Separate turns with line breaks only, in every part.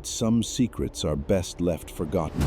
but some secrets are best left forgotten.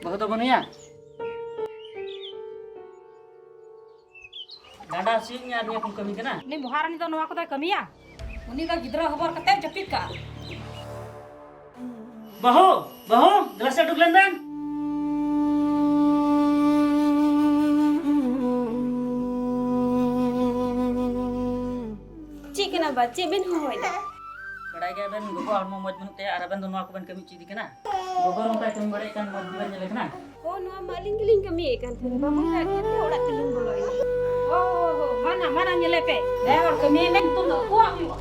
Bahu tu mana ya? Ganda sihnya dia pun kami kena.
Ni muharan itu nuaku tak kami ya. Ini dah gidra khabar kata japit ka.
Bahu, gelasnya duduk lendang.
Cik kenapa? Cik ben hoy dah.
Badai ke ben gogo almo moj bunuk te araban tu nuaku ben kami cidi kena. Gogo rumpai kami badai kan moj ben jale kena.
Oh nuah maling giling kami kan. Babu dah kita udah telung boloi. Oh mana nyelepe. Dah or kami ben tu nak kuat juga.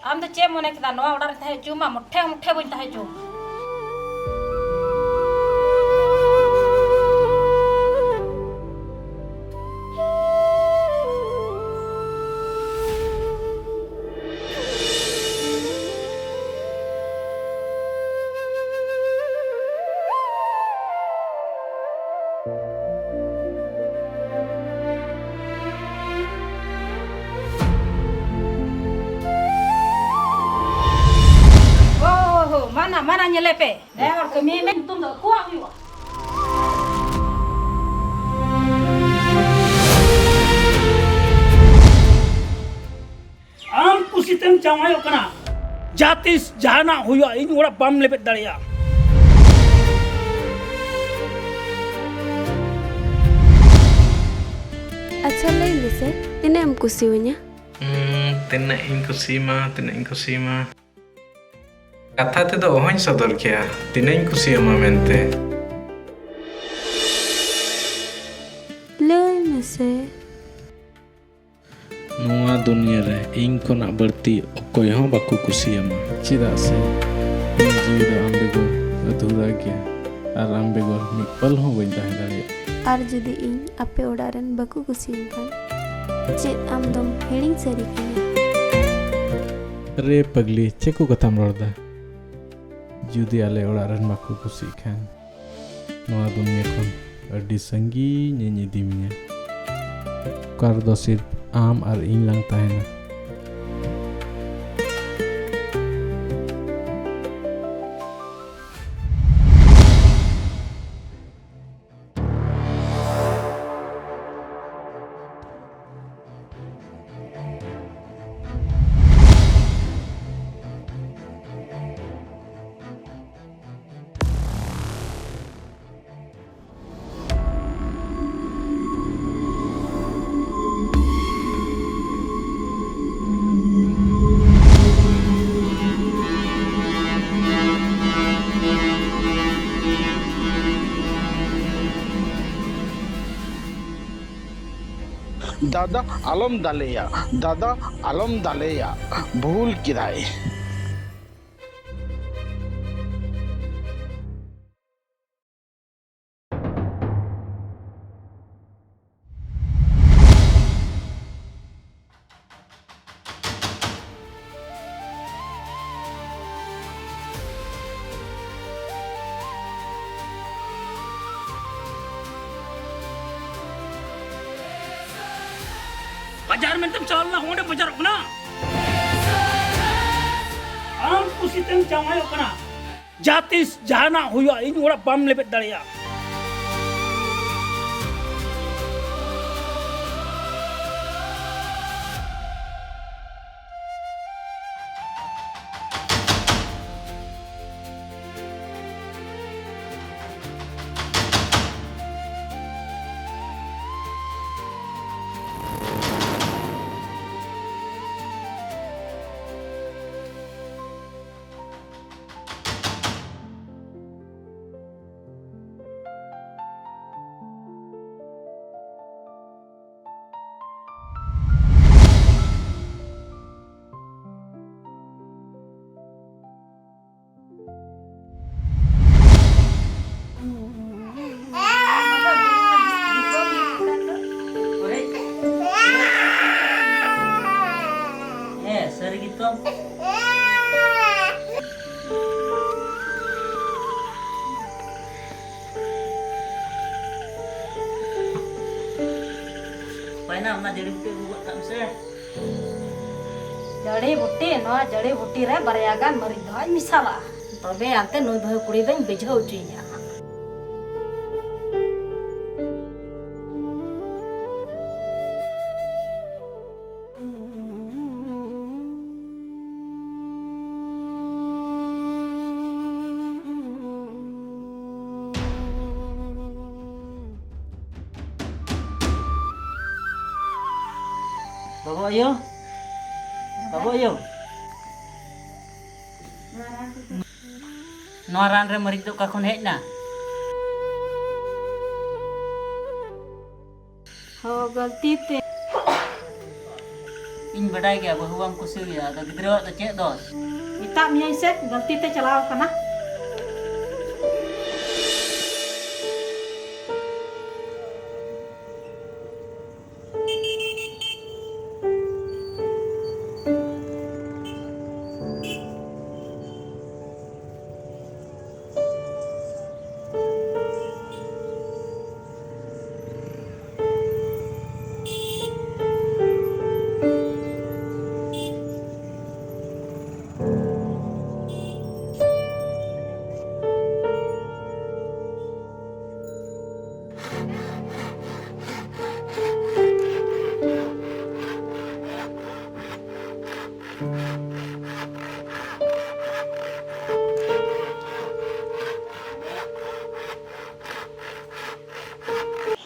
Am tu cek mana kita nuah order tahu cuma muఠे pun tahu cuma. Mana nyelepe. Dah or kami men tu nak kuat juga.
Am kusitem cawayo kena. Jatis jana huyo ini orang bam lepet dari ya.
अच्छा लई लिसे तिने हम कुसी हुnya
Tinac in kusima. Kata te do hoñ sodor kya. Tinac kusima mente.
लई मिसे
Noa dunia re ing ko nak berti okoy ho baku kusiyama. Chida se ing jiwi do ambegor adhura gya. Ar ambegor mikpal ho bain tahe dare.
आर जुदी इन आपे ओडारन बकु कुसी खान चेत आम दम हेडिंग सरी कने
Re pagli ceku katam rorda. Judi ale oraran baku kusi khan. Noa dunia kon adi sangi nyanyi dimnya. Kar do sirf am ar ing lang tahena.
दादा आलम दालेया भूल किराए
बाजार में तुम चलना होंडे बाजार अपना आम कुछ तुम चाहे अपना जातिस जाना हुआ इन ओड़ा बम लेबे दड़िया
जड़ी बूटी रे बरयागान मरी दो मिसाला तबे आते नई भाई कुड़ी दई बेझा उचिया
बाबू आयो नवा रान रे मरीज दो कखन हेज ना
हो गलती ते
इन बड़ाई गया बहुआम कुछ गया तो गिद्रो तो चेक दो
इता मियाई से गलती ते चलाव कना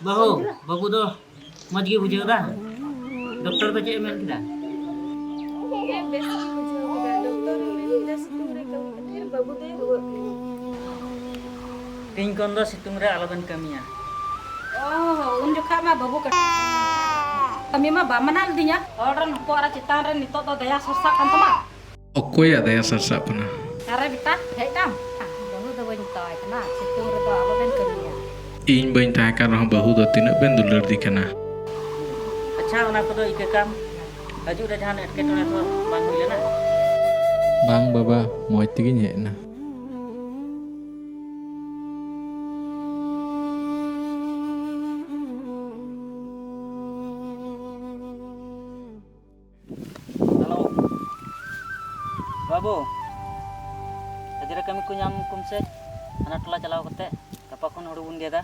बाबू दो मज गे बुझे डॉक्टर को चेक मेन किदा तीन कौन दो सितुंग रे आलबन कमिया
उन जोखा मा बाबू का कमी मा बामनाल दिया ऑर्डर को आरा चितान रे नितो तो दया सरसा kan तमा
Okoy ada yang sarsa puna.
अरे बेटा हे काम बाबू दो बन ताय कना सितुंग रे तो आलबन कमिया
Ing bain tahakan roh bahu do tindak ben dulur di kana.
अच्छा ओना को दो इके काम हजू रे जहान एटकेटोने तो बांग हुई लेना
Bang baba moy tigi nye na.
Hello बाबू अजरा कमी को नाम कुम से अना टोला चलाव करते कपा कोन हुडू बुन देदा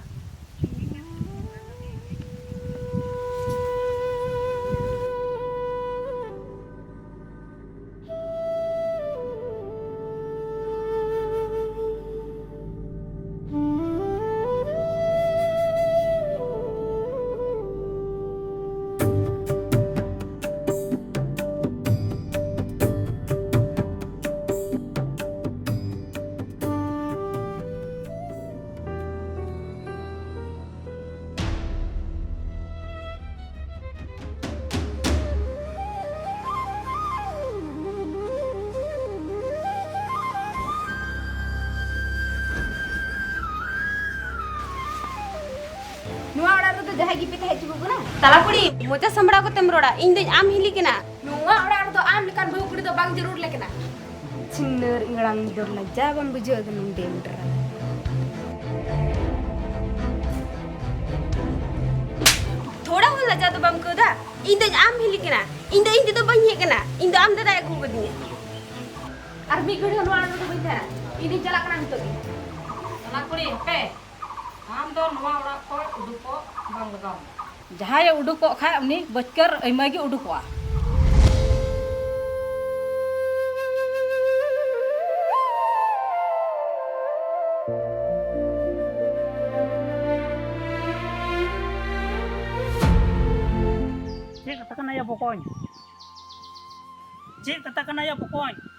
जहां की पिता हेजु गुना ताला कुड़ी मोजा संबड़ा को तेमरोड़ा इन दे आम हिली केना नुवा ओड़ा तो आम लिकान बहु कुड़ी तो बांग जरूर लेकेना छिन्नर इंगड़ांग दर लज्जा बन बुझो दन डेमडरा थोड़ा हो लज्जा तो बम कोदा इन दो आम हिली कना इन दो बन हे कना इन दो आम दादा अगु गदिया आर मी घड़ी नवा नडो बन थारा इन चला कना नितो
ᱛᱟᱞᱟ ᱠᱩᱲᱤ ᱦᱟᱯᱮ ᱟᱢ ᱫᱚ ᱱᱚᱣᱟ ᱚᱲᱟᱜ ᱠᱷᱚᱱ ᱩᱰᱩᱠᱚᱜ ᱵᱟᱝ ᱞᱟᱜᱟᱣ ᱡᱟᱦᱟᱸᱭ ᱩᱰᱩᱠᱚᱜ ᱠᱷᱟᱡ ᱩᱱᱤ ᱵᱚᱪᱠᱚᱨ ᱟᱭᱢᱟ ᱜᱮ ᱩᱰᱩᱠᱚᱜᱼᱟ Cik kata kena ya pokoknya. Cik kata kena ya pokoknya.